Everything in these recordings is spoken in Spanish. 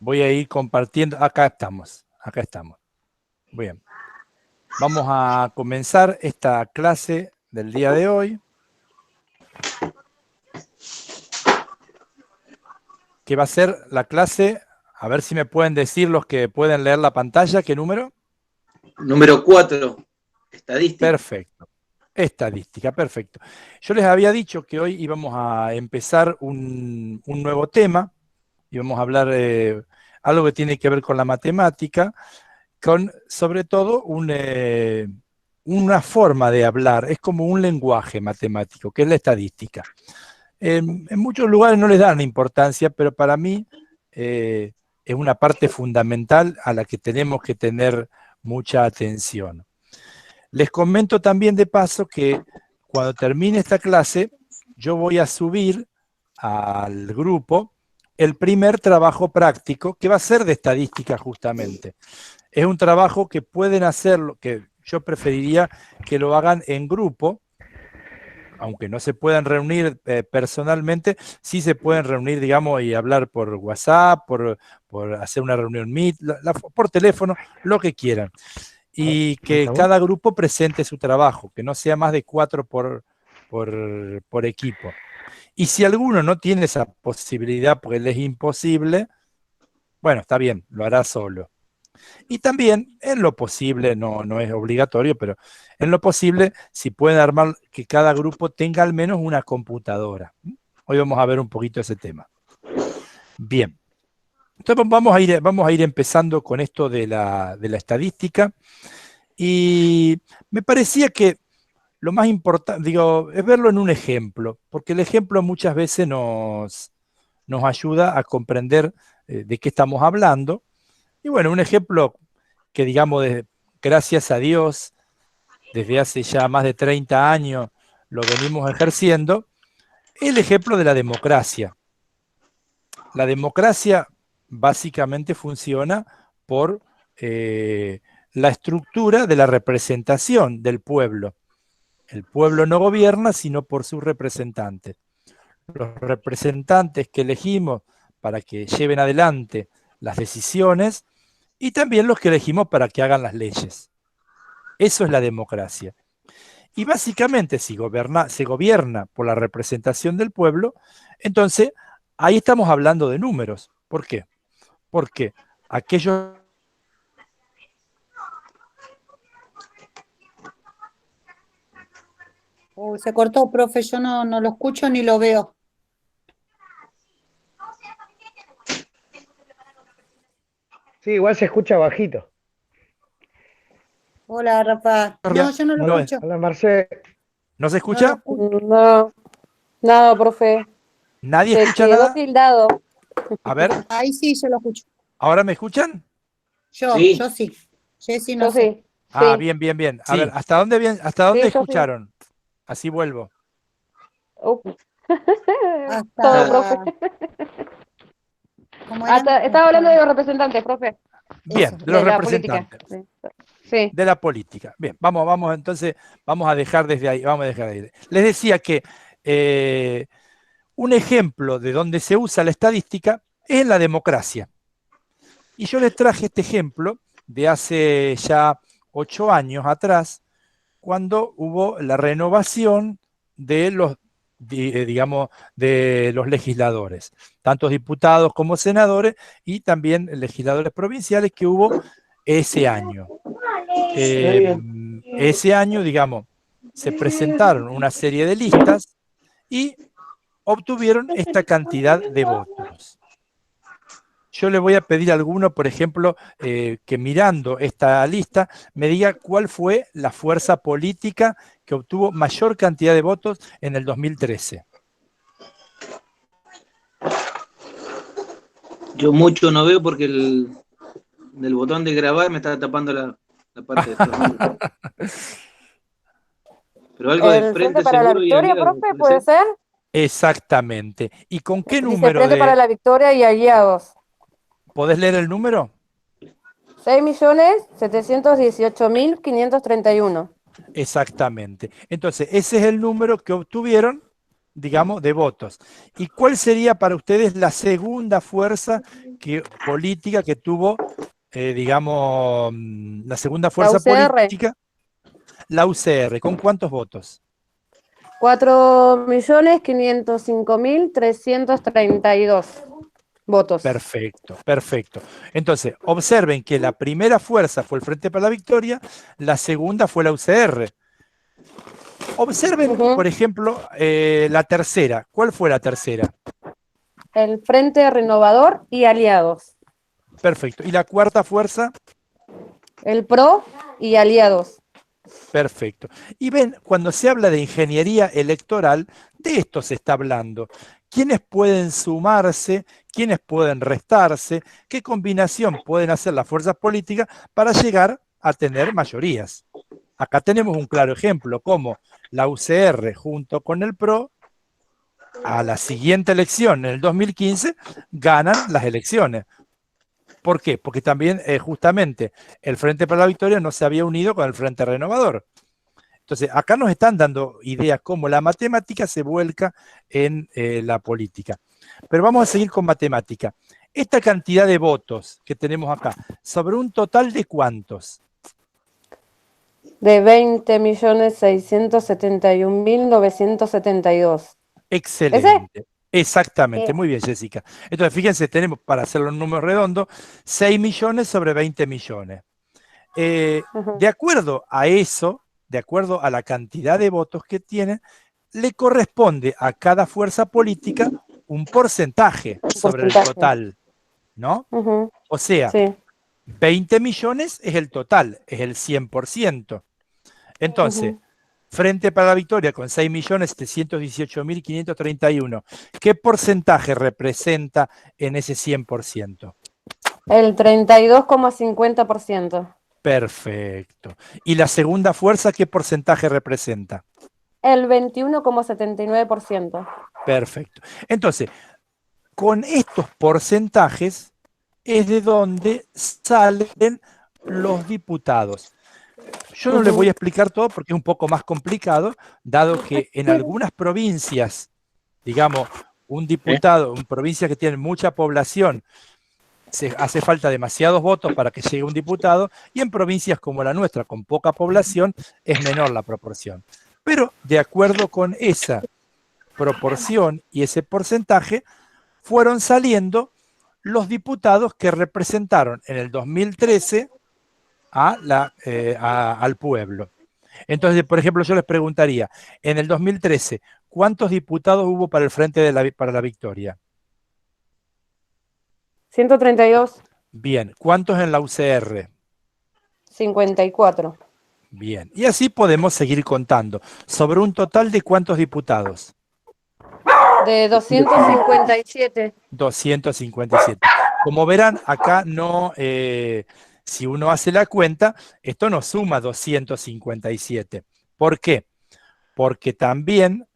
Voy a ir compartiendo. Acá estamos. Acá estamos. Bien. Vamos a comenzar esta clase del día de hoy, que va a ser la clase, a ver si me pueden decir los que pueden leer la pantalla, ¿qué número? Número 4, estadística. Perfecto. Estadística, perfecto. Yo les había dicho que hoy íbamos a empezar un nuevo tema, íbamos a hablar algo que tiene que ver con la matemática, con sobre todo una forma de hablar, es como un lenguaje matemático, que es la estadística. En muchos lugares no les dan importancia, pero para mí es una parte fundamental a la que tenemos que tener mucha atención. Les comento también de paso que cuando termine esta clase, yo voy a subir al grupo el primer trabajo práctico, que va a ser de estadística justamente. Es un trabajo que pueden hacerlo, que yo preferiría que lo hagan en grupo, aunque no se puedan reunir personalmente, sí se pueden reunir, digamos, y hablar por WhatsApp, por hacer una reunión Meet, por teléfono, lo que quieran. Y que cada grupo presente su trabajo, que no sea más de 4 por equipo. Y si alguno no tiene esa posibilidad porque le es imposible, bueno, está bien, lo hará solo. Y también, en lo posible, no es obligatorio, pero en lo posible, si pueden armar que cada grupo tenga al menos una computadora. Hoy vamos a ver un poquito ese tema. Bien. Entonces vamos a ir empezando con esto de la estadística. Y me parecía que lo más importante, digo, es verlo en un ejemplo, porque el ejemplo muchas veces nos ayuda a comprender de qué estamos hablando. Y bueno, un ejemplo que digamos, gracias a Dios, desde hace ya más de 30 años lo venimos ejerciendo, es el ejemplo de la democracia. La democracia básicamente funciona por la estructura de la representación del pueblo. El pueblo no gobierna sino por sus representantes. Los representantes que elegimos para que lleven adelante las decisiones y también los que elegimos para que hagan las leyes. Eso es la democracia. Y básicamente, si se gobierna por la representación del pueblo, entonces ahí estamos hablando de números. ¿Por qué? Porque aquellos... Se cortó, profe, yo no lo escucho ni lo veo. Sí, igual se escucha bajito. Hola, Rafa. No, yo no lo No, escucho. Hola, Marce. ¿no se No lo escucha? escucho. No, nada, profe. ¿Nadie Se escucha quedó nada? tildado. A ver, Ahí sí, yo lo escucho. ¿ahora me escuchan? Sí. Yo sí. Jessy no Yo sé. sí, Ah, sí, bien. A Sí. ver, ¿hasta dónde sí, yo sí. escucharon? Así vuelvo. Todo, profe. ¿Cómo era? Estaba hablando de los representantes, profe, Bien, Eso. de los de la política. representantes. Sí. De la política. Bien, vamos entonces, vamos a dejar desde ahí, vamos a dejar ahí. Les decía que un ejemplo de donde se usa la estadística es en la democracia. Y yo les traje este ejemplo de hace ya 8 años atrás, cuando hubo la renovación de los, digamos, de los legisladores, tanto diputados como senadores y también legisladores provinciales que hubo ese año. Ese año, digamos, se presentaron una serie de listas y obtuvieron esta cantidad de votos. Yo le voy a pedir a alguno, por ejemplo, que mirando esta lista me diga cuál fue la fuerza política que obtuvo mayor cantidad de votos en el 2013. Yo mucho no veo porque del botón de grabar me está tapando la parte de atrás. Pero algo de ¿El Frente Frente para la Seguro y Victoria, Aliados, profe, ¿puede puede ser? ser? Exactamente. ¿Y con qué Dice número Frente para de... la Victoria y aliados. ¿Podés leer el número? 6.718.531. Exactamente. Entonces, ese es el número que obtuvieron digamos, de votos. ¿Y cuál sería para ustedes la segunda fuerza política que tuvo, digamos, la segunda fuerza UCR. política? La UCR. ¿Con cuántos votos? 4.505.332 votos. Perfecto, perfecto. Entonces, observen que la primera fuerza fue el Frente para la Victoria, la segunda fue la UCR. Observen, por ejemplo, la tercera. ¿Cuál fue la tercera? El Frente Renovador y Aliados. Perfecto. ¿Y la cuarta fuerza? El PRO y Aliados. Perfecto. Y ven, cuando se habla de ingeniería electoral, de esto se está hablando. ¿Quiénes pueden sumarse? ¿Quiénes pueden restarse? ¿Qué combinación pueden hacer las fuerzas políticas para llegar a tener mayorías? Acá tenemos un claro ejemplo, como la UCR junto con el PRO, a la siguiente elección, en el 2015, ganan las elecciones. ¿Por qué? Porque también justamente el Frente para la Victoria no se había unido con el Frente Renovador. Entonces, acá nos están dando ideas cómo la matemática se vuelca en la política. Pero vamos a seguir con matemática. Esta cantidad de votos que tenemos acá, ¿sobre un total de cuántos? De 20.671.972. Excelente. Exactamente, ¿Ese? muy bien, Jessica. Entonces, fíjense, tenemos, para hacerlo en números redondos, 6 millones sobre 20 millones. De acuerdo a eso, de acuerdo a la cantidad de votos que tienen, le corresponde a cada fuerza política un porcentaje sobre el total, ¿no? O sea, Sí. 20 millones es el total, es el 100%. Entonces, Frente para la Victoria con 6.718.531, ¿qué porcentaje representa en ese 100%? El 32,50%. Perfecto. ¿Y la segunda fuerza qué porcentaje representa? El 21,79%. Perfecto. Entonces, con estos porcentajes es de donde salen los diputados. Yo no les voy a explicar todo porque es un poco más complicado, dado que en algunas provincias, digamos, un diputado, en provincias que tienen mucha población, hace falta demasiados votos para que llegue un diputado, y en provincias como la nuestra, con poca población, es menor la proporción. Pero de acuerdo con esa proporción y ese porcentaje, fueron saliendo los diputados que representaron en el 2013 al pueblo. Entonces, por ejemplo, yo les preguntaría, en el 2013, ¿cuántos diputados hubo para el Frente para la Victoria? 132. Bien. ¿Cuántos en la UCR? 54. Bien. Y así podemos seguir contando. ¿Sobre un total de cuántos diputados? De 257. 257. Como verán, acá no, si uno hace la cuenta, esto no suma 257. ¿Por qué? Porque también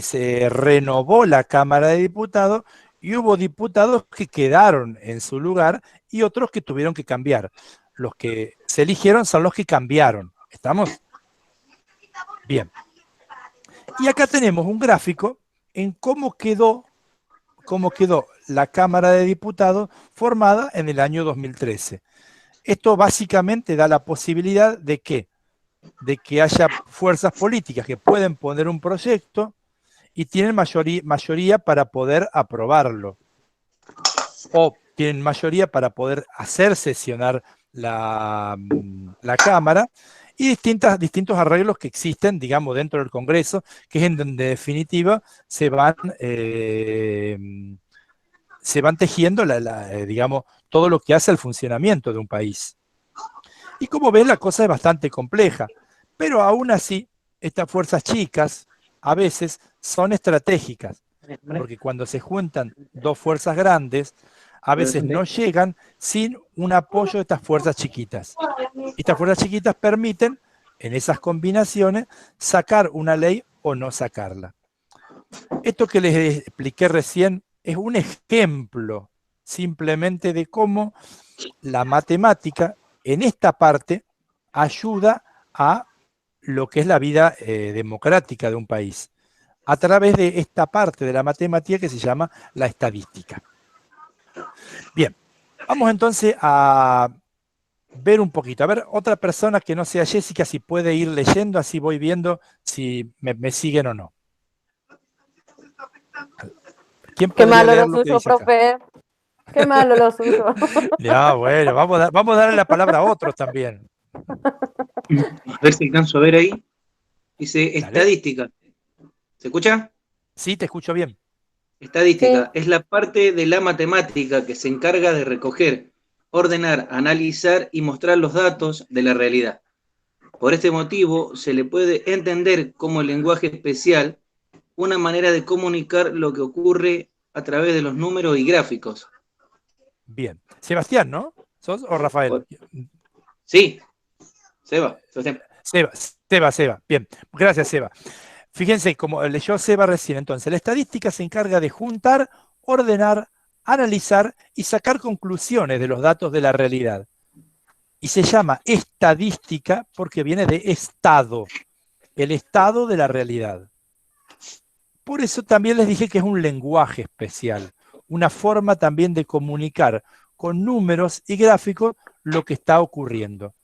se renovó la Cámara de Diputados y hubo diputados que quedaron en su lugar y otros que tuvieron que cambiar. Los que se eligieron son los que cambiaron. ¿Estamos? Bien. Y acá tenemos un gráfico en cómo quedó la Cámara de Diputados formada en el año 2013. Esto básicamente da la posibilidad de que haya fuerzas políticas que pueden poner un proyecto y tienen mayoría para poder aprobarlo, o tienen mayoría para poder hacer sesionar la Cámara, y distintos arreglos que existen, digamos, dentro del Congreso, que es en donde, en definitiva, se van tejiendo, digamos, todo lo que hace el funcionamiento de un país. Y como ven, la cosa es bastante compleja, pero aún así, estas fuerzas chicas a veces son estratégicas, porque cuando se juntan dos fuerzas grandes, a veces no llegan sin un apoyo de estas fuerzas chiquitas. Estas fuerzas chiquitas permiten, en esas combinaciones, sacar una ley o no sacarla. Esto que les expliqué recién es un ejemplo simplemente de cómo la matemática en esta parte ayuda a lo que es la vida democrática de un país. a través de esta parte de la matemática que se llama la estadística. Bien, vamos entonces a ver un poquito. A ver, otra persona que no sea Jessica, si puede ir leyendo, así voy viendo si me siguen o no. ¿Quién Qué podría malo leer lo lo que suyo, dice acá? profe. Qué malo lo suyo. Ya, bueno, vamos a darle la palabra a otros también. A ver si alcanzo a ver ahí. Dice Dale. estadística. ¿Se escucha? Sí, te escucho bien. Estadística Sí. es la parte de la matemática que se encarga de recoger, ordenar, analizar y mostrar los datos de la realidad. Por este motivo, se le puede entender como el lenguaje especial, una manera de comunicar lo que ocurre a través de los números y gráficos. Bien. Sebastián, ¿no? ¿Sos o Rafael? Sí, Seba. Seba. Bien, gracias, Seba. Fíjense, como leyó Seba recién, entonces, la estadística se encarga de juntar, ordenar, analizar y sacar conclusiones de los datos de la realidad. Y se llama estadística porque viene de estado, el estado de la realidad. Por eso también les dije que es un lenguaje especial, una forma también de comunicar con números y gráficos lo que está ocurriendo.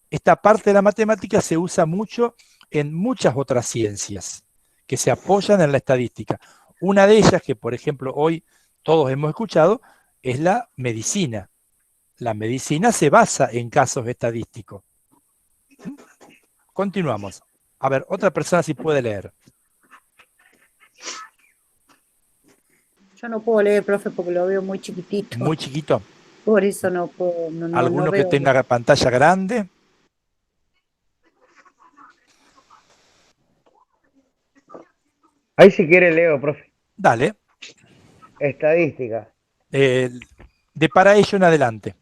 Esta parte de la matemática se usa mucho en muchas otras ciencias que se apoyan en la estadística. Una de ellas, que por ejemplo hoy todos hemos escuchado, es la medicina. La medicina se basa en casos estadísticos. Continuamos. A ver, otra persona si puede leer. Yo no puedo leer, profe, porque lo veo muy chiquitito. Muy chiquito. Por eso no puedo, no ¿Alguno que veo. tenga pantalla grande? Ahí si quiere leo, profe. Dale. Estadística. De para ello en adelante.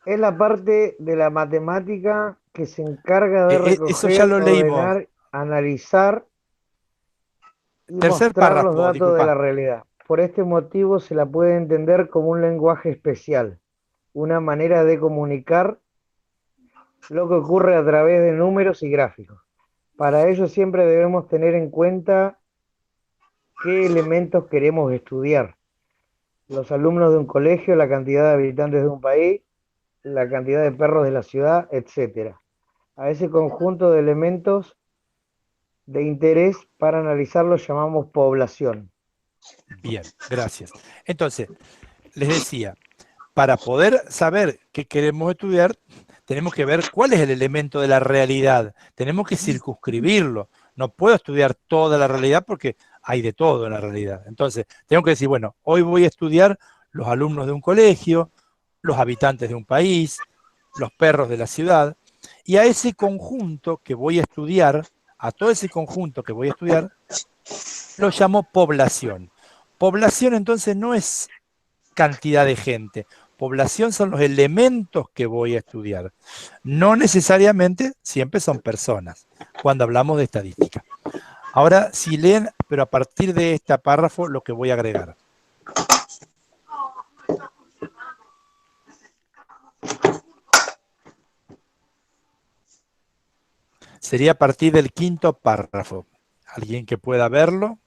Es la parte de la matemática que se encarga de Eso ya recoger, lo leímos. ordenar, analizar y Tercer mostrar los párrafo, datos de disculpa. la realidad. Por este motivo se la puede entender como un lenguaje especial, una manera de comunicar lo que ocurre a través de números y gráficos. Para ello siempre debemos tener en cuenta qué elementos queremos estudiar. Los alumnos de un colegio, la cantidad de habitantes de un país, la cantidad de perros de la ciudad, etc. A ese conjunto de elementos de interés para analizarlo llamamos población. Bien, gracias. Entonces, les decía, para poder saber qué queremos estudiar, tenemos que ver cuál es el elemento de la realidad. Tenemos que circunscribirlo. No puedo estudiar toda la realidad porque hay de todo en la realidad. Entonces, tengo que decir, bueno, hoy voy a estudiar los alumnos de un colegio, los habitantes de un país, los perros de la ciudad, y a ese conjunto que voy a estudiar, a todo ese conjunto que voy a estudiar, lo llamo población. Población entonces no es cantidad de gente. Población son los elementos que voy a estudiar. No necesariamente siempre son personas, cuando hablamos de estadística. Ahora, si leen, pero a partir de este párrafo, lo que voy a agregar. Sería a partir del quinto párrafo. ¿Alguien que pueda verlo?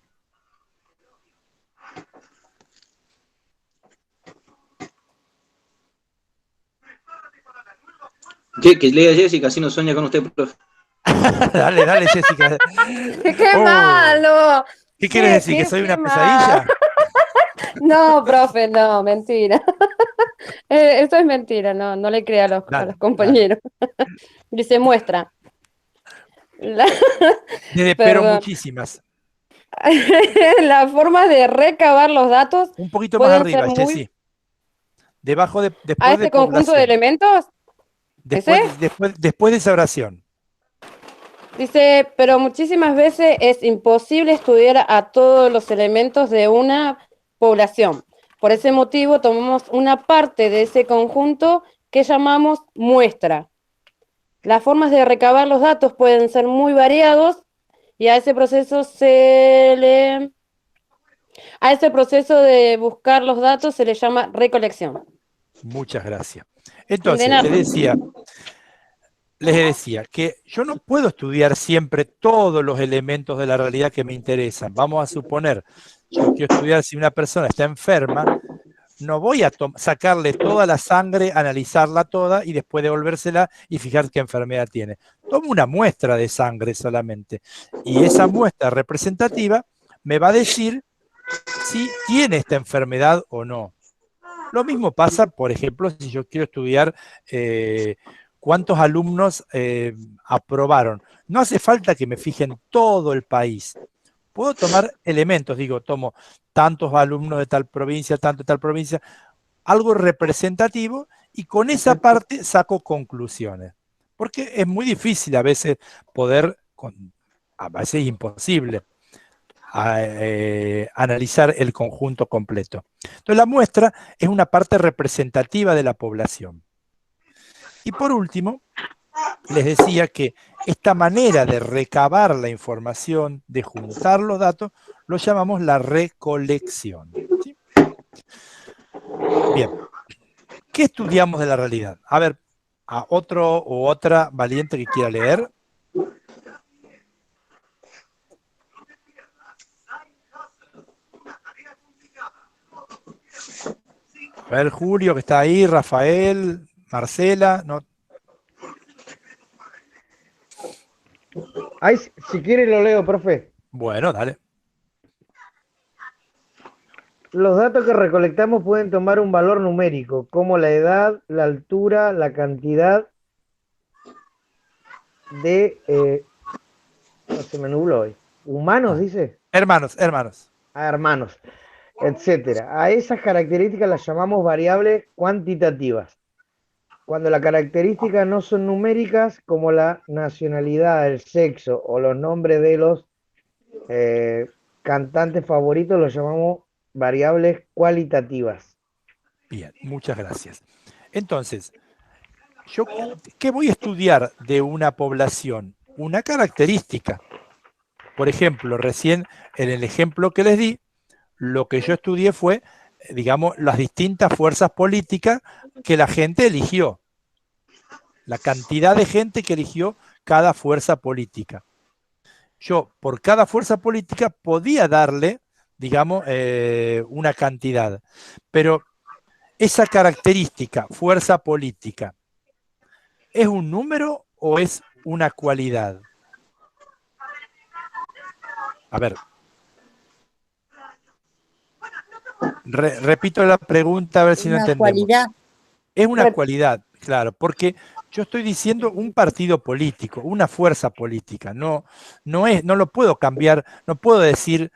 Que lea Jessica, así no sueña con usted, profe. Dale, Jessica. ¡Qué Oh, malo! ¿qué quieres decir? ¿Que soy una pesadilla? No, profe, no, mentira. Esto es mentira, no le crea a los Dale. compañeros. Dice, muestra. Pero Perdón. muchísimas. La forma de recabar los datos Un poquito más pueden arriba, ser muy... Jessy. Debajo de, ¿A después este de conjunto de población. elementos? Después de esa oración. Dice, pero muchísimas veces es imposible estudiar a todos los elementos de una población. Por ese motivo tomamos una parte de ese conjunto que llamamos muestra. Las formas de recabar los datos pueden ser muy variados y a ese proceso de buscar los datos se le llama recolección. Muchas gracias. Entonces, De nada. les decía, les decía que yo no puedo estudiar siempre todos los elementos de la realidad que me interesan. Vamos a suponer, yo quiero estudiar si una persona está enferma, no voy a sacarle toda la sangre, analizarla toda y después devolvérsela y fijar qué enfermedad tiene. Tomo una muestra de sangre solamente y esa muestra representativa me va a decir si tiene esta enfermedad o no. Lo mismo pasa, por ejemplo, si yo quiero estudiar cuántos alumnos aprobaron. No hace falta que me fije en todo el país. Puedo tomar elementos, digo, tomo tantos alumnos de tal provincia, tanto de tal provincia, algo representativo y con esa parte saco conclusiones. Porque es muy difícil a veces poder, a veces es imposible, analizar el conjunto completo. Entonces la muestra es una parte representativa de la población. Y por último, les decía que esta manera de recabar la información, de juntar los datos, lo llamamos la recolección. ¿Sí? Bien, ¿qué estudiamos de la realidad? A ver, a otro u otra valiente que quiera leer. A ver, Julio, que está ahí, Rafael, Marcela, no. Ay, si quiere lo leo, profe. Bueno, dale. Los datos que recolectamos pueden tomar un valor numérico, como la edad, la altura, la cantidad de... no, se me nubló hoy. ¿Humanos, dice? Hermanos. Hermanos, etcétera. A esas características las llamamos variables cuantitativas. Cuando las características no son numéricas, como la nacionalidad, el sexo o los nombres de los cantantes favoritos, los llamamos variables cualitativas. Bien, muchas gracias. Entonces, ¿yo qué voy a estudiar de una población? Una característica. Por ejemplo, recién en el ejemplo que les di, lo que yo estudié fue, digamos, las distintas fuerzas políticas que la gente eligió. La cantidad de gente que eligió cada fuerza política. Yo, por cada fuerza política, podía darle, digamos, una cantidad. Pero esa característica, fuerza política, ¿es un número o es una cualidad? A ver. Repito la pregunta a ver si no entendemos. Cualidad. Es una cualidad, claro, porque yo estoy diciendo un partido político, una fuerza política, no lo puedo cambiar, no puedo decir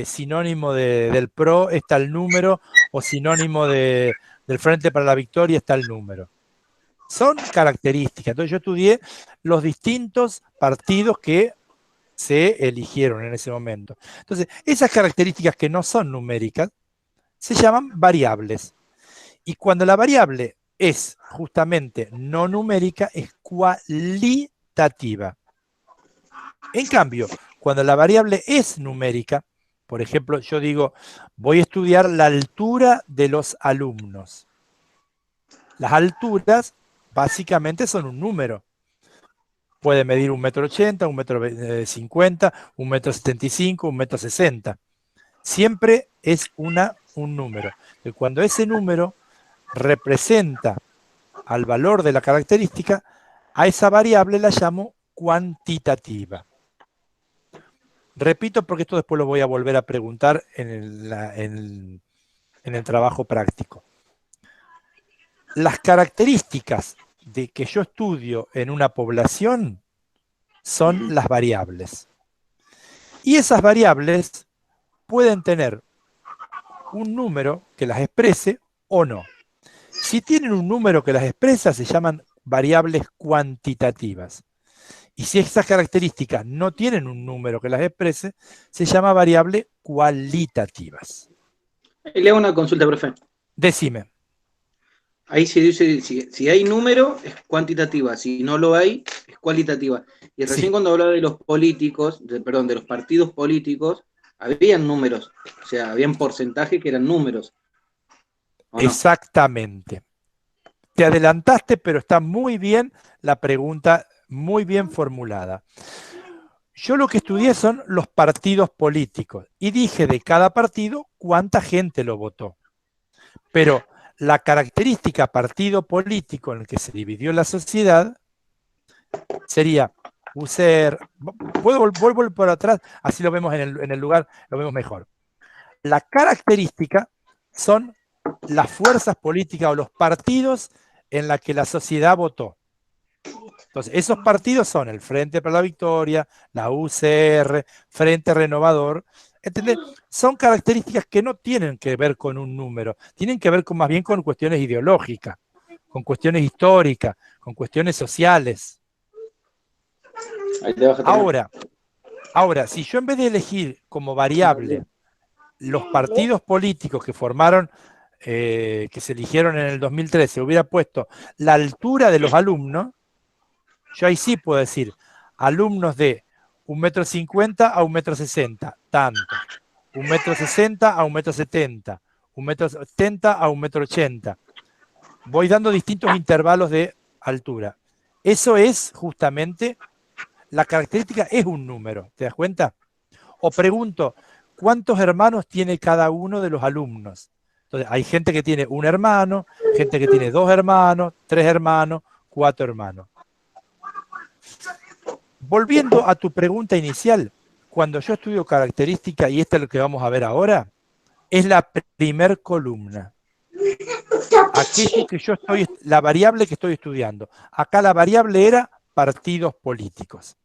sinónimo del PRO está el número o sinónimo del Frente para la Victoria está el número. Son características. Entonces yo estudié los distintos partidos que se eligieron en ese momento. Entonces, esas características que no son numéricas se llaman variables. Y cuando la variable es justamente no numérica, es cualitativa. En cambio, cuando la variable es numérica, por ejemplo, yo digo, voy a estudiar la altura de los alumnos. Las alturas básicamente son un número. Puede medir 1,80 m, 1,50 m, 1,75 m, 1,60 m. Siempre es un número. Y cuando ese número representa al valor de la característica, a esa variable la llamo cuantitativa. Repito porque esto después lo voy a volver a preguntar en el trabajo práctico. Las características de que yo estudio en una población son las variables. Y esas variables pueden tener un número que las exprese o no. Si tienen un número que las expresa, se llaman variables cuantitativas. Y si esas características no tienen un número que las exprese, se llama variable cualitativas. Le hago una consulta, profe. Decime. Ahí se dice, si hay número, es cuantitativa. Si no lo hay, es cualitativa. Y recién Sí. cuando hablaba de los políticos, de los partidos políticos, habían números. O sea, habían porcentajes que eran números. ¿O no? Exactamente. Te adelantaste, pero está muy bien la pregunta muy bien formulada. Yo lo que estudié son los partidos políticos y dije de cada partido cuánta gente lo votó. Pero la característica partido político en el que se dividió la sociedad sería UCR. Puedo volver por atrás, así lo vemos en el lugar, lo vemos mejor. La característica son las fuerzas políticas o los partidos en la que la sociedad votó. Entonces, esos partidos son el Frente para la Victoria, la UCR, Frente Renovador. ¿Entendés? Son características que no tienen que ver con un número, tienen que ver más bien con cuestiones ideológicas, con cuestiones históricas, con cuestiones sociales. Ahora, si yo en vez de elegir como variable los partidos políticos que formaron, que se eligieron en el 2013, hubiera puesto la altura de los alumnos, yo ahí sí puedo decir, alumnos de 1,50 m a 1,60 m, tanto. 1,60 m a 1,70 m, 1,70 m a 1,80 m. Voy dando distintos intervalos de altura. Eso es justamente, la característica es un número, ¿te das cuenta? O pregunto, ¿cuántos hermanos tiene cada uno de los alumnos? Entonces, hay gente que tiene un hermano, gente que tiene 2 hermanos, 3 hermanos, 4 hermanos. Volviendo a tu pregunta inicial, cuando yo estudio característica, y esto es lo que vamos a ver ahora, es la primer columna. Aquello que yo estoy, la variable que estoy estudiando. Acá la variable era partidos políticos.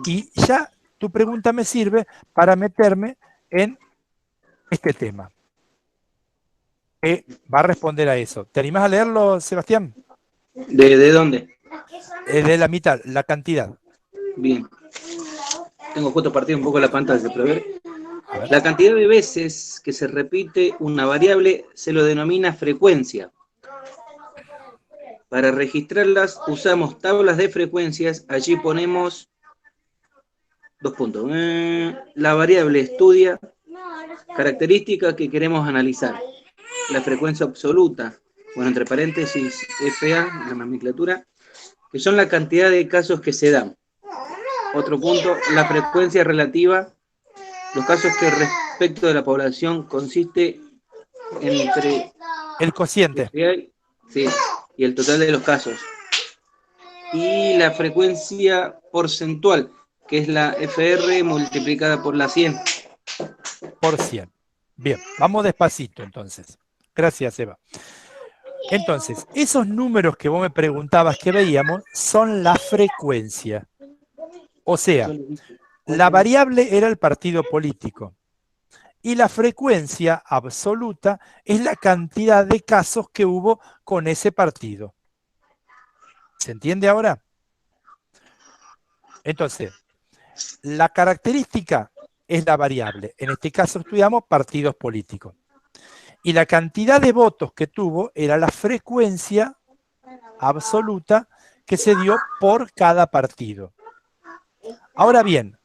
Y ya tu pregunta me sirve para meterme en este tema. Va a responder a eso. ¿Te animás a leerlo, Sebastián? ¿De dónde? De la mitad, la cantidad. Bien. Tengo justo partido un poco la pantalla para ver. La cantidad de veces que se repite una variable se lo denomina frecuencia. Para registrarlas usamos tablas de frecuencias. Allí ponemos 2 puntos. La variable estudia característica que queremos analizar. La frecuencia absoluta, bueno, entre paréntesis, FA, la nomenclatura, que son la cantidad de casos que se dan. Otro punto, la frecuencia relativa, los casos que respecto de la población consiste entre el cociente y el total de los casos. Y la frecuencia porcentual, que es la FR multiplicada por la 100. Por 100. Bien, vamos despacito entonces. Gracias, Eva. Entonces, esos números que vos me preguntabas que veíamos son la frecuencia. O sea, la variable era el partido político. Y la frecuencia absoluta es la cantidad de casos que hubo con ese partido. ¿Se entiende ahora? Entonces, la característica es la variable. En este caso estudiamos partidos políticos. Y la cantidad de votos que tuvo era la frecuencia absoluta que se dio por cada partido. Ahora bien,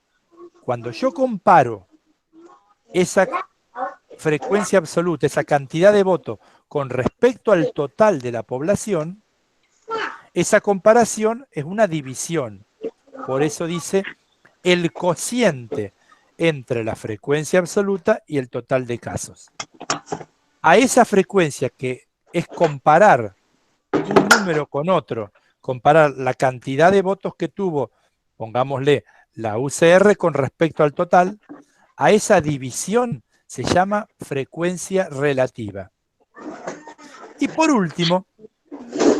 cuando yo comparo esa frecuencia absoluta, esa cantidad de votos con respecto al total de la población, esa comparación es una división. Por eso dice el cociente entre la frecuencia absoluta y el total de casos. A esa frecuencia, que es comparar un número con otro, comparar la cantidad de votos que tuvo, pongámosle la UCR con respecto al total, a esa división se llama frecuencia relativa. Y por último,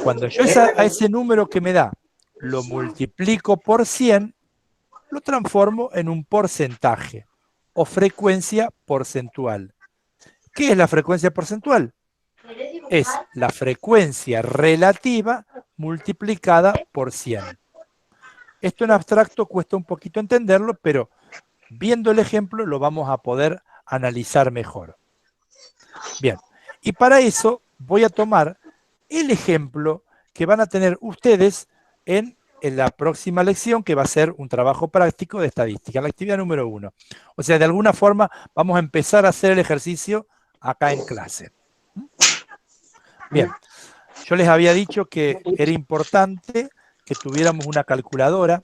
cuando yo a ese número que me da lo multiplico por 100, lo transformo en un porcentaje o frecuencia porcentual. ¿Qué es la frecuencia porcentual? Es la frecuencia relativa multiplicada por 100. Esto en abstracto cuesta un poquito entenderlo, pero viendo el ejemplo lo vamos a poder analizar mejor. Bien, y para eso voy a tomar el ejemplo que van a tener ustedes en la próxima lección, que va a ser un trabajo práctico de estadística, la actividad número 1. O sea, de alguna forma vamos a empezar a hacer el ejercicio acá en clase. Bien, yo les había dicho que era importante que tuviéramos una calculadora.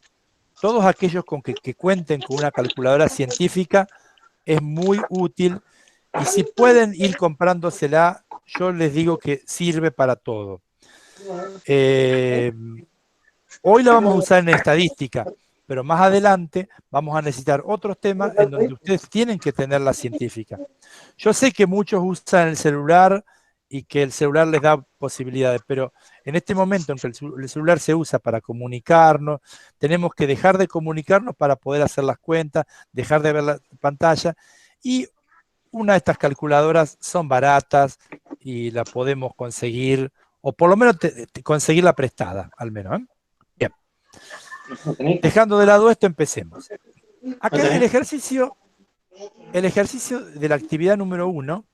Todos aquellos que cuenten con una calculadora científica es muy útil, y si pueden ir comprándosela, yo les digo que sirve para todo. Hoy la vamos a usar en estadística, pero más adelante vamos a necesitar otros temas en donde ustedes tienen que tener la científica. Yo sé que muchos usan el celular y que el celular les da posibilidades, pero en este momento en que el celular se usa para comunicarnos, tenemos que dejar de comunicarnos para poder hacer las cuentas, dejar de ver la pantalla, y una de estas calculadoras son baratas y la podemos conseguir, o por lo menos conseguirla prestada, al menos. Bien. Dejando de lado esto, empecemos. Acá el ejercicio de la actividad número 1.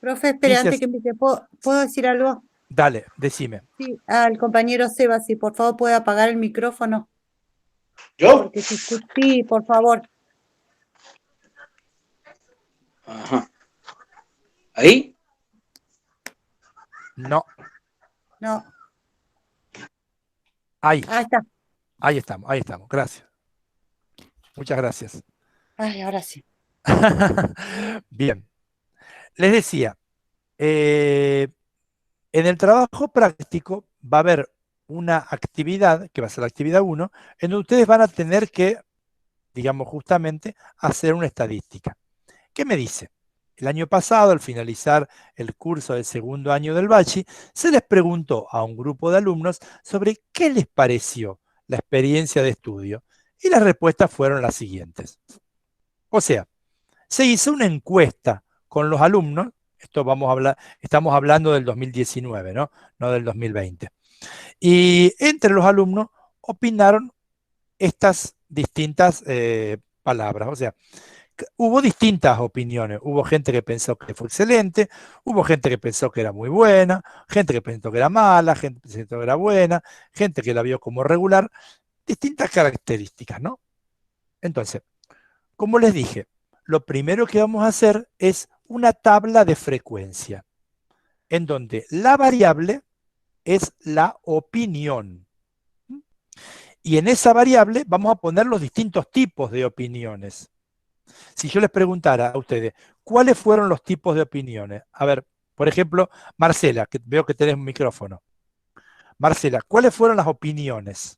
Profe, espere, Dice antes así. que empiece, ¿puedo decir algo? Dale, decime. Sí, al compañero Seba, si por favor puede apagar el micrófono. ¿Yo? Porque sí, por favor. Ajá. ¿Ahí? No, No, ahí está. ahí estamos. Gracias. Muchas gracias. Ay, ahora sí. Bien. Les decía, en el trabajo práctico va a haber una actividad, que va a ser la actividad 1, en donde ustedes van a tener que, digamos, justamente hacer una estadística. ¿Qué me dice? El año pasado, al finalizar el curso del segundo año del Bachi, se les preguntó a un grupo de alumnos sobre qué les pareció la experiencia de estudio, y las respuestas fueron las siguientes. O sea, se hizo una encuesta con los alumnos. Esto estamos hablando del 2019, ¿no? No del 2020. Y entre los alumnos opinaron estas distintas palabras. O sea, hubo distintas opiniones. Hubo gente que pensó que fue excelente, hubo gente que pensó que era muy buena, gente que pensó que era mala, gente que pensó que era buena, gente que la vio como regular. Distintas características, ¿no? Entonces, como les dije, lo primero que vamos a hacer es una tabla de frecuencia, en donde la variable es la opinión. Y en esa variable vamos a poner los distintos tipos de opiniones. Si yo les preguntara a ustedes, ¿cuáles fueron los tipos de opiniones? A ver, por ejemplo, Marcela, que veo que tenés un micrófono. Marcela, ¿cuáles fueron las opiniones?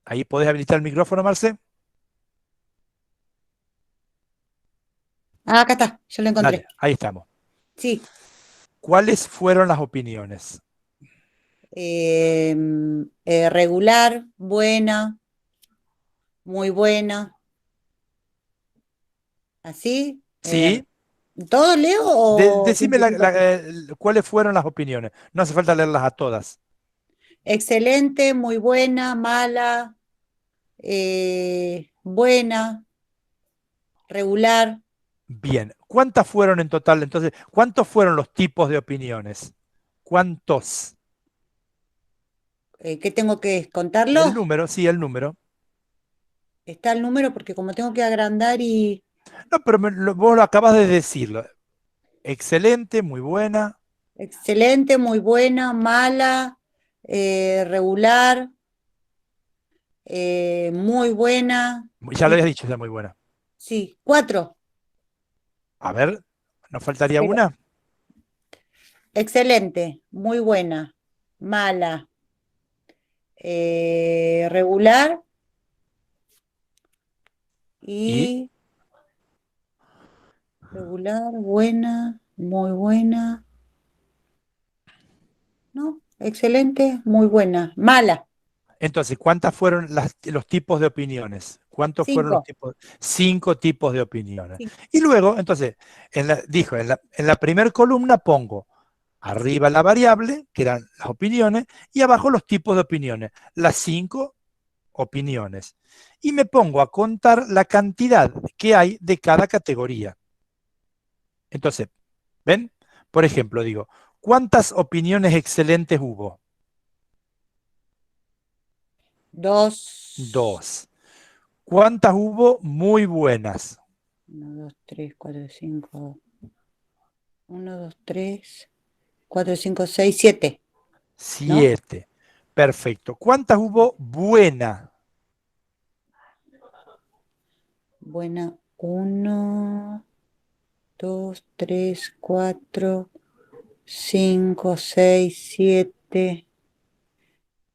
Ahí podés habilitar el micrófono, Marce. Ah, acá está, yo lo encontré. Dale, ahí estamos. Sí. ¿Cuáles fueron las opiniones? Regular, buena, muy buena. ¿Así? Sí. ¿Todo leo o Decime simplifico? cuáles fueron las opiniones. No hace falta leerlas a todas. Excelente, muy buena, mala, buena, regular. Bien. ¿Cuántas fueron en total? Entonces, ¿cuántos fueron los tipos de opiniones? ¿Cuántos? ¿Qué tengo que El contarlo? número, sí, el número. Está el número porque como tengo que agrandar y... No, pero vos lo acabas de decirlo. Excelente, muy buena. Excelente, muy buena, mala, regular, muy buena. Ya lo habías dicho, ya muy buena. Sí, 4. A ver, ¿nos faltaría Pero, una? excelente, muy buena, mala, regular Y y regular, buena, muy buena, ¿no? Excelente, muy buena, mala, entonces, ¿cuántas fueron los tipos de opiniones? ¿Cuántos fueron los 5. tipos? 5 tipos de opiniones. Y luego, entonces, en la primera columna pongo arriba la variable, que eran las opiniones, y abajo los tipos de opiniones, las 5 opiniones. Y me pongo a contar la cantidad que hay de cada categoría. Entonces, ¿ven? Por ejemplo, digo, ¿cuántas opiniones excelentes hubo? 2. 2. ¿Cuántas hubo muy buenas? 1, 2, 3, 4, 5. 1, 2, 3, 4, 5, 6, 7. 7. Perfecto. ¿Cuántas hubo buena? Buena. 1, 2, 3, 4, 5, 6, 7,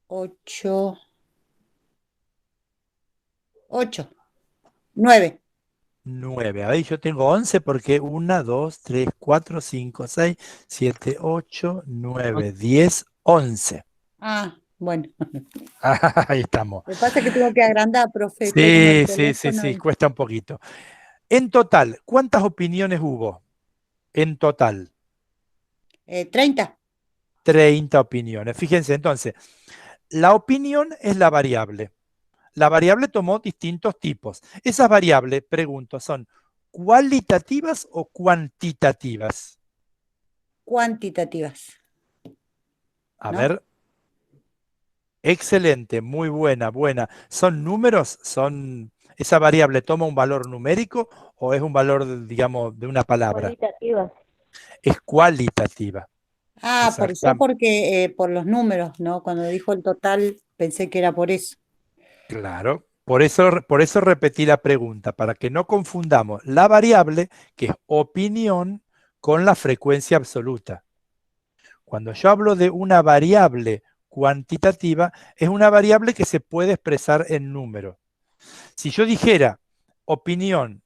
8. 8. 9. 9. Ahí yo tengo 11 porque 1, 2, 3, 4, 5, 6, 7, 8, 9, 10, 11. Ah, bueno. Ahí estamos. Lo que pasa es que tengo que agrandar, profe. Estoy con Sí, el sí, sí, teléfono. sí, cuesta un poquito. En total, ¿cuántas opiniones hubo? En total, 30. 30 opiniones. Fíjense, entonces, la opinión es la variable. La variable tomó distintos tipos. Esas variables, pregunto, ¿son cualitativas o cuantitativas? Cuantitativas. A ¿No? ver, excelente, muy buena, buena. ¿Son números? ¿Esa variable toma un valor numérico o es un valor, digamos, de una palabra? Cualitativas. Es cualitativa. Ah, Exactamente. porque por los números, ¿no? Cuando dijo el total, pensé que era por eso. Claro, por eso repetí la pregunta, para que no confundamos la variable, que es opinión, con la frecuencia absoluta. Cuando yo hablo de una variable cuantitativa, es una variable que se puede expresar en número. Si yo dijera opinión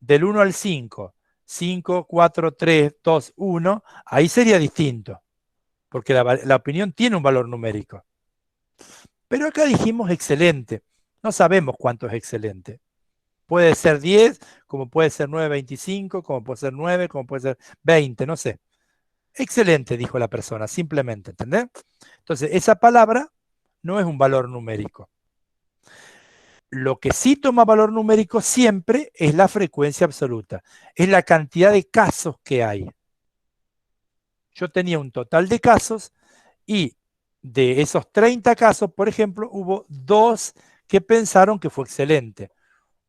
del 1 al 5, 5, 4, 3, 2, 1, ahí sería distinto, porque la opinión tiene un valor numérico. Pero acá dijimos excelente. No sabemos cuánto es excelente. Puede ser 10, como puede ser 9,25, como puede ser 9, como puede ser 20, no sé. Excelente, dijo la persona, simplemente, ¿entendés? Entonces, esa palabra no es un valor numérico. Lo que sí toma valor numérico siempre es la frecuencia absoluta, es la cantidad de casos que hay. Yo tenía un total de casos y de esos 30 casos, por ejemplo, hubo 2 que pensaron que fue excelente.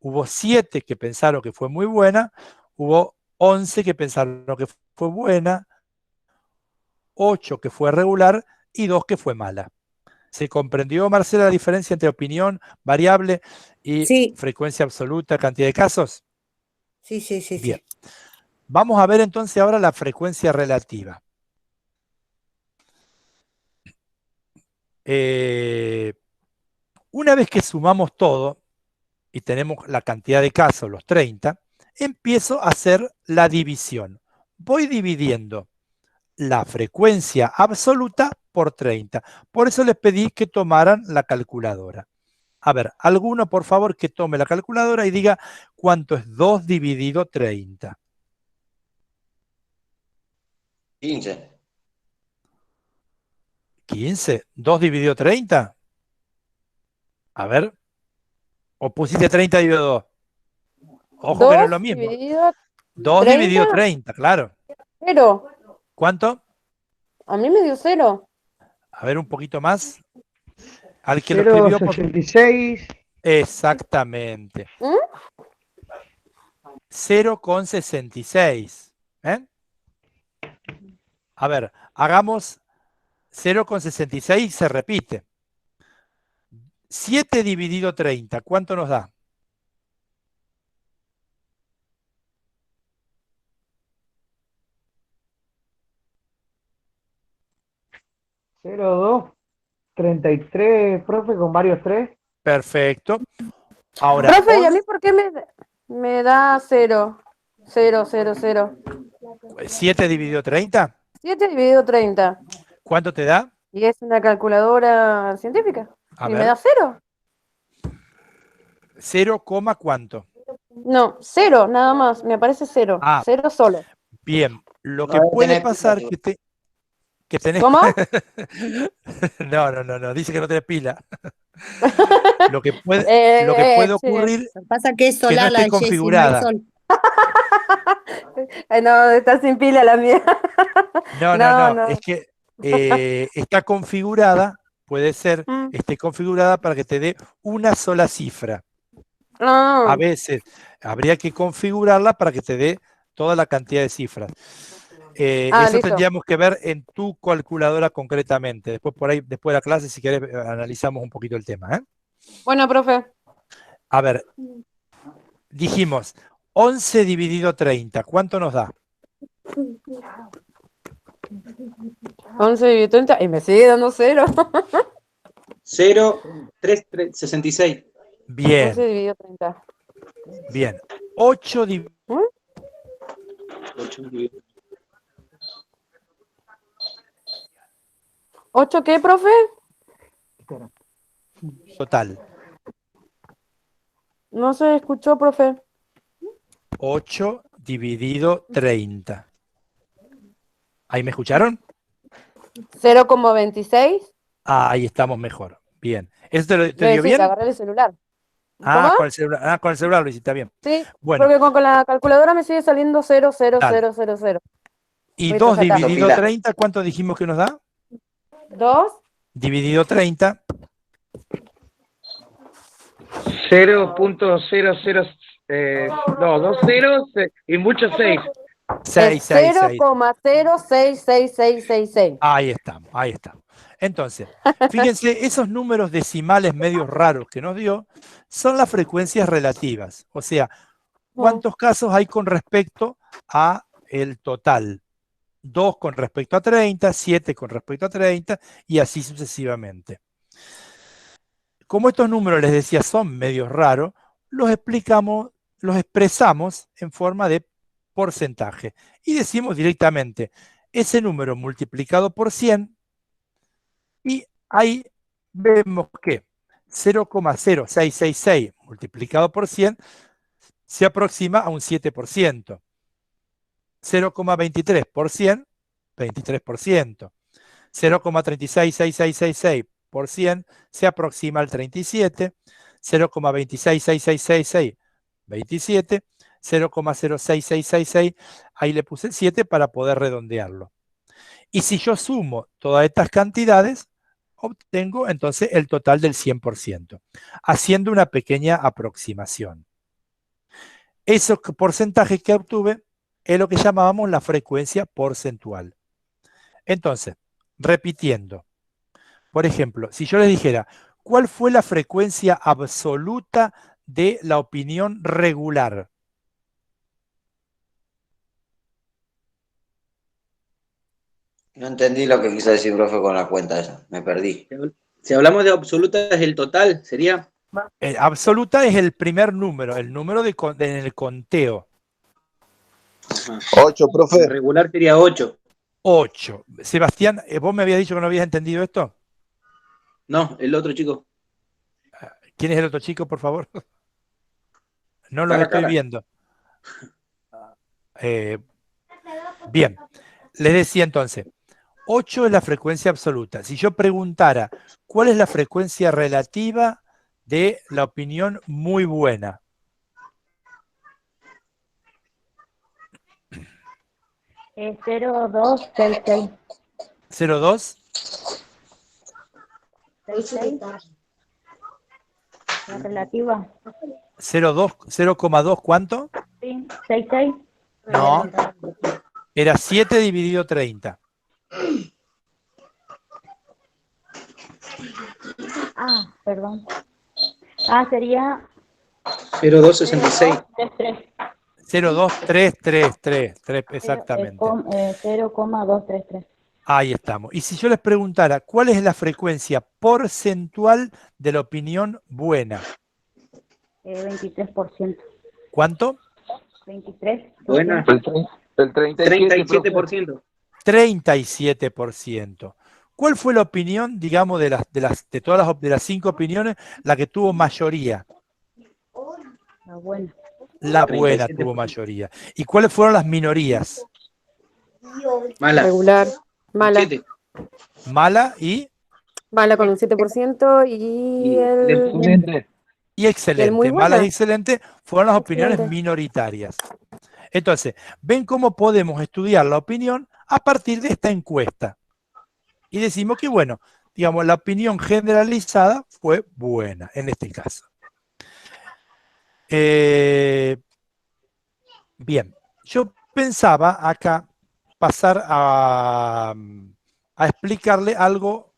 Hubo 7 que pensaron que fue muy buena, hubo 11 que pensaron que fue buena, 8 que fue regular y 2 que fue mala. ¿Se comprendió, Marcela, la diferencia entre opinión, variable y Sí, frecuencia absoluta, cantidad de casos? sí, sí, sí, Bien. sí. Vamos a ver entonces ahora la frecuencia relativa. Una vez que sumamos todo y tenemos la cantidad de casos, los 30, empiezo a hacer la división. Voy dividiendo la frecuencia absoluta por 30. Por eso les pedí que tomaran la calculadora. A ver, alguno por favor que tome la calculadora y diga cuánto es 2 dividido 30. 15. 15. 2 dividido 30. A ver, o pusiste 30 dividido 2. Ojo que no es 2 lo mismo. dividido 2 30, dividido 30, claro. 0. ¿Cuánto? A mí me dio 0. A ver, un poquito más. Al que lo escribió, por... 0,66. Exactamente. 0,66. ¿Eh? A ver, hagamos 0,66, se repite. 7 dividido 30, ¿cuánto nos da? 0,233, profe, con varios 3. Perfecto. Ahora, Profe, ¿y a mí por qué me da 0? 0, 0, 0. 7 dividido 30, 7 dividido 30. ¿cuánto te da? Y es una calculadora científica. A ¿Y me ver, da 0? 0, ¿cuánto? No, 0, nada más. Me aparece 0. Ah, 0 solo. bien. Lo No que debe puede tener pila, pasar que tenés... ¿Cómo? No, dice que no tenés pila. Lo que puede Che. ocurrir Lo que pasa es que es que no solar la esté de Jessie, no hay configurada. sol. No, está sin pila la mía. No, No, no. es que está configurada, puede ser, Mm. esté configurada para que te dé una sola cifra. A Ah, veces habría que configurarla para que te dé toda la cantidad de cifras. Eso listo. tendríamos que ver en tu calculadora concretamente. Después por ahí, después de la clase, si querés, analizamos un poquito el tema, ¿eh? Bueno, profe. A ver, dijimos 11 dividido 30. ¿Cuánto nos da? 11 dividido 30 y me sigue dando 0. 0, 3, 66. 11 Bien, dividido 30. bien. 8 dividido ¿Mm? 8, ¿8 qué, profe? total. No se escuchó, profe. 8 dividido 30. ¿Ahí me escucharon? 0,26. Ahí estamos mejor. Bien. ¿Eso te Le dio decís, bien? agarré el celular. ¿Cómo? Con el celular. Con el celular lo hiciste bien. Sí, Bueno, porque con la calculadora me sigue saliendo 0, 0, dale. 0, 0, 0. ¿Y Voy a estar 2 sacando. dividido Sopila. 30, cuánto dijimos que nos da? 2, Dividido 30, 0.00, no, 2 ceros y muchos 6. 6, es 6, 6. 0,066666. Ahí estamos, ahí estamos. Entonces, fíjense, esos números decimales medios raros que nos dio son las frecuencias relativas. O sea, ¿cuántos casos hay con respecto a el total? 2 con respecto a 30, 7 con respecto a 30 y así sucesivamente. Como estos números, les decía, son medios raros, los expresamos en forma de porcentaje. Y decimos directamente, ese número multiplicado por 100, y ahí vemos que 0,0666 multiplicado por 100 se aproxima a un 7%. 0,23 por 100, 23%. 0,366666 por 100 se aproxima al 37, 0,266666, 27, 0,06666, ahí le puse el 7 para poder redondearlo. Y si yo sumo todas estas cantidades, obtengo entonces el total del 100%, haciendo una pequeña aproximación. Ese porcentaje que obtuve es lo que llamábamos la frecuencia porcentual. Entonces, repitiendo, por ejemplo, si yo les dijera, ¿cuál fue la frecuencia absoluta de la opinión regular? No entendí lo que quiso decir, profe, con la cuenta esa. Me perdí. Si hablamos de absoluta, es el total, sería. Absoluta es el primer número, el número en el conteo. 8, profe. El regular sería 8. 8. Sebastián, ¿vos me habías dicho que no habías entendido esto? No, el otro chico. ¿Quién es el otro chico, por favor? No los Cara a estoy cara. viendo. Bien, les decía entonces, 8 es la frecuencia absoluta. Si yo preguntara, ¿cuál es la frecuencia relativa de la opinión muy buena? Es 0266. 0,2. 66. La relativa. 0,2, ¿cuánto? Sí, 66. No, era 7 dividido 30. Ah, perdón. Sería 0266. 0,2333, exactamente. 0,233. Ahí estamos. Y si yo les preguntara, ¿cuál es la frecuencia porcentual de la opinión buena? 23%. ¿Cuánto? 23. Buena. El 37%. 37%. 37%. ¿Cuál fue la opinión, digamos, de las 5 opiniones, la que tuvo mayoría? La buena. La buena 37%. tuvo mayoría. ¿Y cuáles fueron las minorías? Mala. Regular. Mala. 7. Mala y Mala con un 7% y el... y excelente. muy Mala buena. y excelente fueron las opiniones Excelente. minoritarias. Entonces, ven cómo podemos estudiar la opinión a partir de esta encuesta. Y decimos que, bueno, digamos, la opinión generalizada fue buena en este caso. Bien, yo pensaba acá pasar a explicarle algo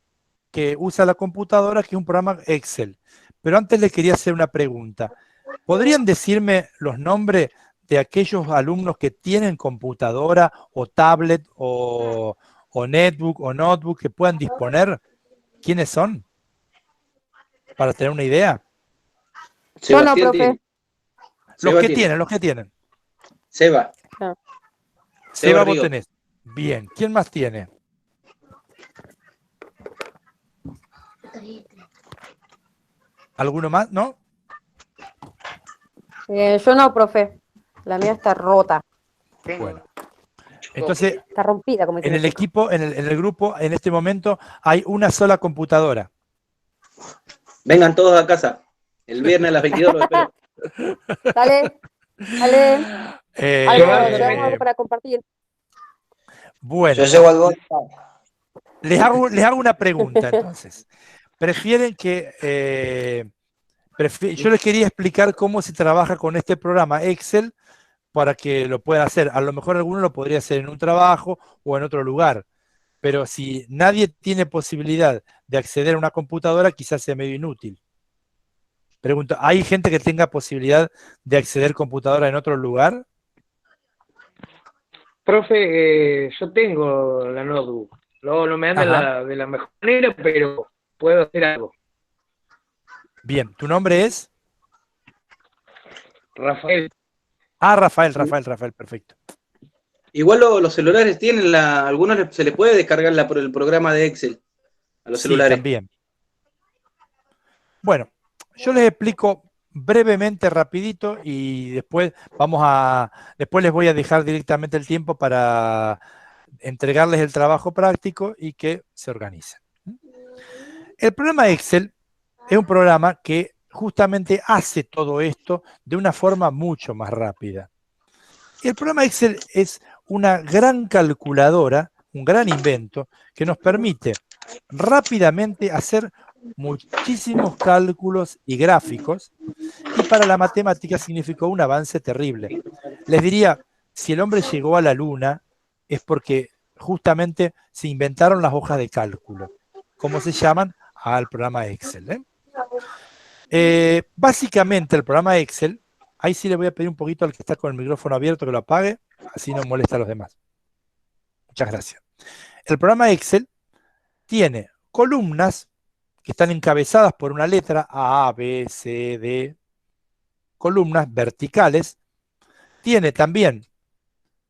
que usa la computadora, que es un programa Excel. Pero antes le quería hacer una pregunta. ¿Podrían decirme los nombres de aquellos alumnos que tienen computadora o tablet o netbook o notebook que puedan disponer? ¿Quiénes son? Para tener una idea. Yo no, Sebastián profe. tiene. Los Seba que tiene. tienen, los que tienen. Seba. No. Seba, vos Río. tenés. Bien. ¿Quién más tiene? ¿Alguno más? ¿No? Yo no, profe. La mía está rota. Bueno. Entonces, Está rompida, como en dicen el los chicos. equipo, en el grupo, en este momento, hay una sola computadora. Vengan todos a casa. El viernes a las 22 lo espero. Dale, dale. Llevando Llevamos algo para compartir. Bueno, Yo llevo al bot. les hago una pregunta entonces. ¿Prefieren que... yo les quería explicar cómo se trabaja con este programa Excel para que lo puedan hacer. A lo mejor alguno lo podría hacer en un trabajo o en otro lugar. Pero si nadie tiene posibilidad de acceder a una computadora, quizás sea medio inútil. Pregunto, ¿hay gente que tenga posibilidad de acceder a computadora en otro lugar? Profe, yo tengo la notebook. No me anda Ajá. de la mejor manera, pero puedo hacer algo. Bien, ¿tu nombre es? Rafael, Ah, Rafael, perfecto. Igual los celulares tienen algunos se le puede descargar por el programa de Excel a los Sí, celulares. también. Bueno, yo les explico brevemente, rapidito, y después después les voy a dejar directamente el tiempo para entregarles el trabajo práctico y que se organicen. El programa Excel es un programa que justamente hace todo esto de una forma mucho más rápida. El programa Excel es una gran calculadora, un gran invento que nos permite rápidamente hacer muchísimos cálculos y gráficos, y para la matemática significó un avance terrible. Les diría, si el hombre llegó a la luna es porque justamente se inventaron las hojas de cálculo, como se llaman al programa Excel. Básicamente el programa Excel, ahí sí le voy a pedir un poquito al que está con el micrófono abierto que lo apague, así no molesta a los demás. Muchas gracias. El programa Excel tiene columnas que están encabezadas por una letra A, B, C, D, columnas verticales. Tiene también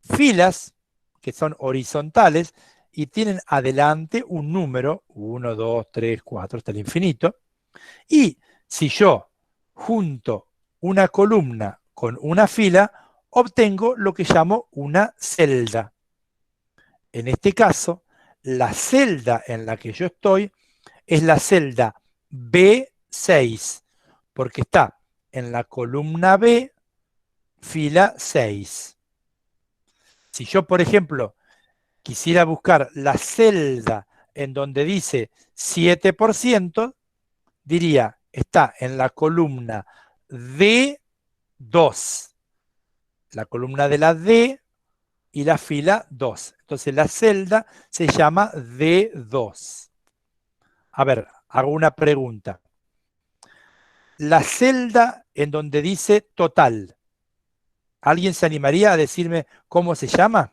filas que son horizontales y tienen adelante un número, 1, 2, 3, 4, hasta el infinito. Y si yo junto una columna con una fila, obtengo lo que llamo una celda. En este caso, la celda en la que yo estoy es la celda B6, porque está en la columna B, fila 6. Si yo, por ejemplo, quisiera buscar la celda en donde dice 7%, diría, está en la columna D2, la columna de la D y la fila 2. Entonces la celda se llama D2. A ver, hago una pregunta. La celda en donde dice total, ¿alguien se animaría a decirme cómo se llama?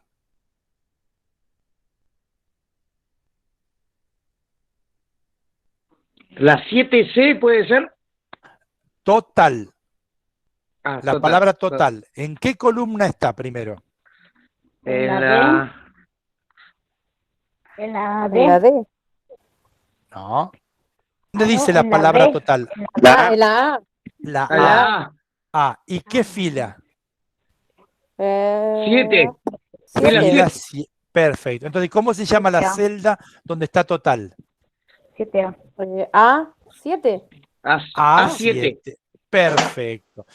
¿la 7C puede ser? Total. Ah, La total. palabra total. ¿En qué columna está primero? En la la... En la En D. la D. No. ¿Dónde No, dice la en la palabra B. total? Ah, en la A. La A A. la A. A. ¿Y qué fila? 7. Fila 7. siete. Perfecto. Entonces, ¿cómo se llama la celda donde está total? 7A. A7. A7. A7. Perfecto.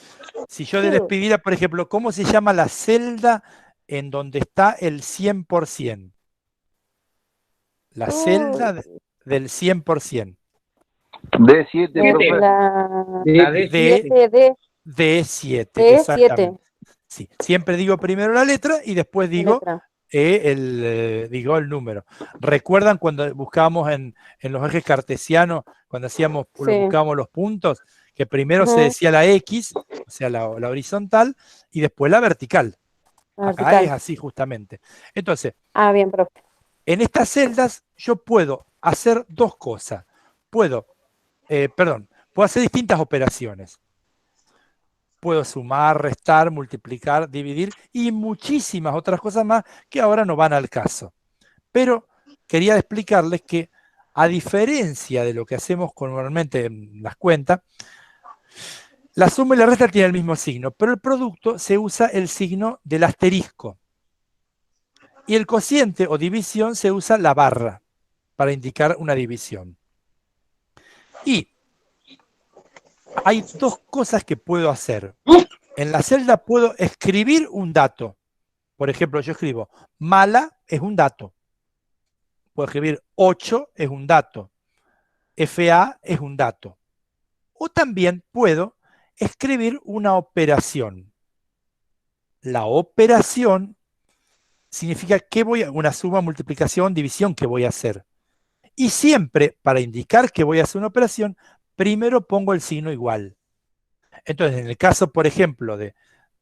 Si yo les pidiera, por ejemplo, ¿cómo se llama la celda en donde está el 100%? La celda del 100%. D7, Siete. profe. La La D7. D, D. D7, D7. exactamente. Sí, siempre digo primero la letra y después digo Letra. digo el número. ¿Recuerdan cuando buscábamos en los ejes cartesianos, cuando Sí. buscábamos los puntos, que primero se Ujú. decía la X, o sea, la horizontal, y después la vertical? La Acá vertical. es así justamente. Entonces, Ah, bien, profe. en estas celdas yo puedo hacer dos cosas. Puedo hacer distintas operaciones. Puedo sumar, restar, multiplicar, dividir y muchísimas otras cosas más que ahora no van al caso. Pero quería explicarles que, a diferencia de lo que hacemos normalmente en las cuentas, la suma y la resta tienen el mismo signo, pero el producto se usa el signo del asterisco. Y el cociente o división se usa la barra para indicar una división. Y hay dos cosas que puedo hacer. En la celda puedo escribir un dato. Por ejemplo, yo escribo mala es un dato. Puedo escribir 8 es un dato. FA es un dato. O también puedo escribir una operación. La operación significa que una suma, multiplicación, división que voy a hacer. Y siempre, para indicar que voy a hacer una operación, primero pongo el signo igual. Entonces, en el caso, por ejemplo, de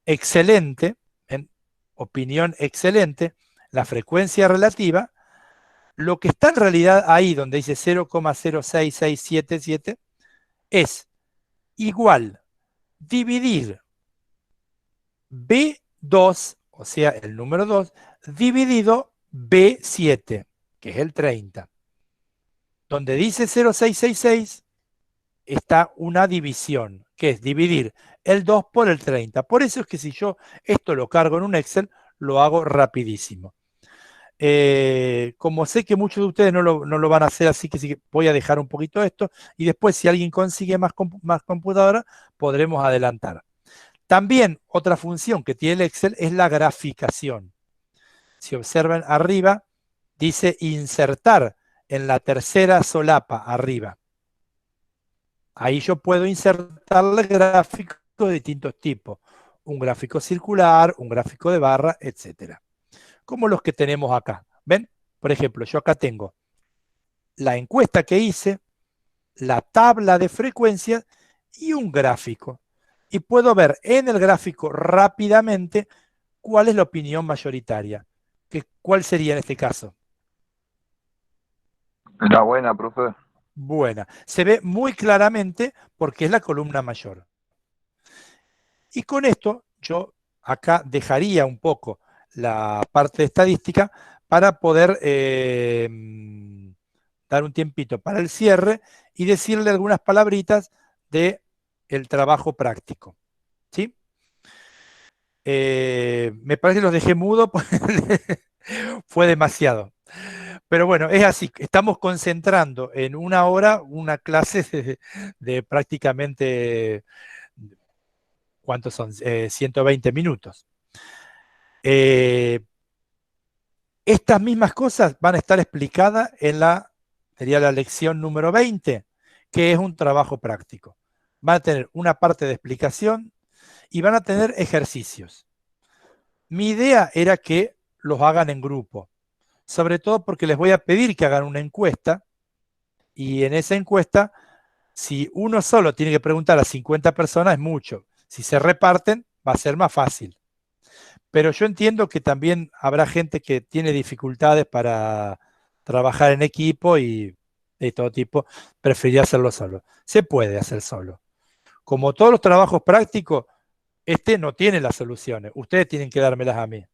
excelente, en opinión excelente, la frecuencia relativa, lo que está en realidad ahí, donde dice 0,06677, es igual dividir B2, o sea, el número 2, dividido B7, que es el 30. Donde dice 0,666 está una división, que es dividir el 2 por el 30. Por eso es que si yo esto lo cargo en un Excel, lo hago rapidísimo. Como sé que muchos de ustedes no lo van a hacer, así que sí, voy a dejar un poquito esto y después si alguien consigue más computadora, podremos adelantar. También otra función que tiene el Excel es la graficación. Si observan arriba, dice insertar en la tercera solapa arriba. Ahí yo puedo insertarle gráficos de distintos tipos. Un gráfico circular, un gráfico de barra, etcétera. Como los que tenemos acá. ¿Ven? Por ejemplo, yo acá tengo la encuesta que hice, la tabla de frecuencias y un gráfico. Y puedo ver en el gráfico rápidamente cuál es la opinión mayoritaria. ¿Cuál sería en este caso? La buena, profe. Buena. Se ve muy claramente porque es la columna mayor. Y con esto yo acá dejaría un poco la parte de estadística para poder dar un tiempito para el cierre y decirle algunas palabritas de el trabajo práctico. ¿Sí? Me parece que los dejé mudo, fue demasiado. Pero bueno, es así, estamos concentrando en una hora una clase de prácticamente, ¿cuántos son? 120 minutos. Estas mismas cosas van a estar explicadas en sería la lección número 20, que es un trabajo práctico. Van a tener una parte de explicación y van a tener ejercicios. Mi idea era que los hagan en grupo, sobre todo porque les voy a pedir que hagan una encuesta y en esa encuesta, si uno solo tiene que preguntar a 50 personas es mucho. Si se reparten, va a ser más fácil. Pero yo entiendo que también habrá gente que tiene dificultades para trabajar en equipo y de todo tipo, preferiría hacerlo solo. Se puede hacer solo. Como todos los trabajos prácticos, este no tiene las soluciones. Ustedes tienen que dármelas a mí.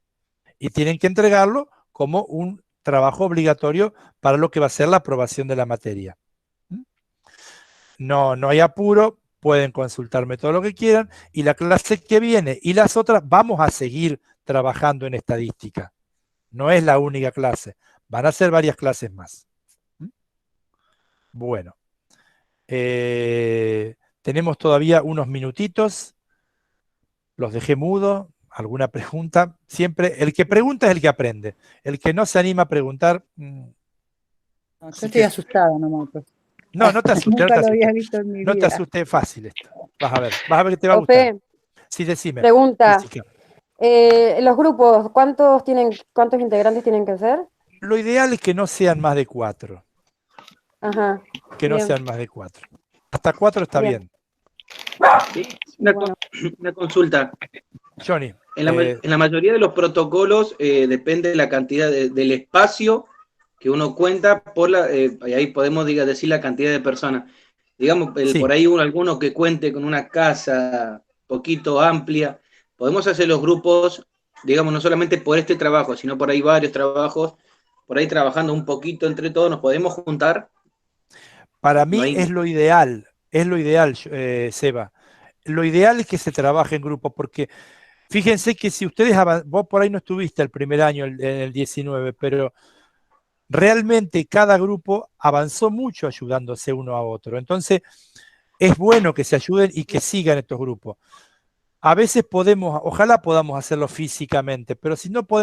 Y tienen que entregarlo como un trabajo obligatorio para lo que va a ser la aprobación de la materia. No hay apuro, pueden consultarme todo lo que quieran y la clase que viene y las otras vamos a seguir trabajando en estadística. No es la única clase, van a ser varias clases más. Bueno, tenemos todavía unos minutitos, los dejé mudo, alguna pregunta. Siempre, el que pregunta es el que aprende. El que no se anima a preguntar... No, yo estoy asustada nomás. Pues. No te asustes, Nunca lo había visto en mi no te vida. asustes, fácil esto. Vas a ver que te va a gustar. Profe, Sí, decime. pregunta. Jessica. Los grupos, ¿cuántos integrantes tienen que ser? Lo ideal es que no sean más de 4. Ajá. Que no Bien. sean más de 4. Hasta 4 está bien. Sí, Bueno. una consulta. Johnny. En la mayoría de los protocolos depende de la cantidad del espacio que uno cuenta por ahí podemos decir la cantidad de personas. Digamos, Sí. por ahí alguno que cuente con una casa poquito amplia, podemos hacer los grupos, digamos, no solamente por este trabajo, sino por ahí varios trabajos, por ahí trabajando un poquito entre todos, nos podemos juntar. Para mí es lo ideal, Seba. Lo ideal es que se trabaje en grupo, porque fíjense que si ustedes, vos por ahí no estuviste el primer año, en el 19, pero realmente cada grupo avanzó mucho ayudándose uno a otro. Entonces, es bueno que se ayuden y que sigan estos grupos. A veces ojalá podamos hacerlo físicamente, pero si no podemos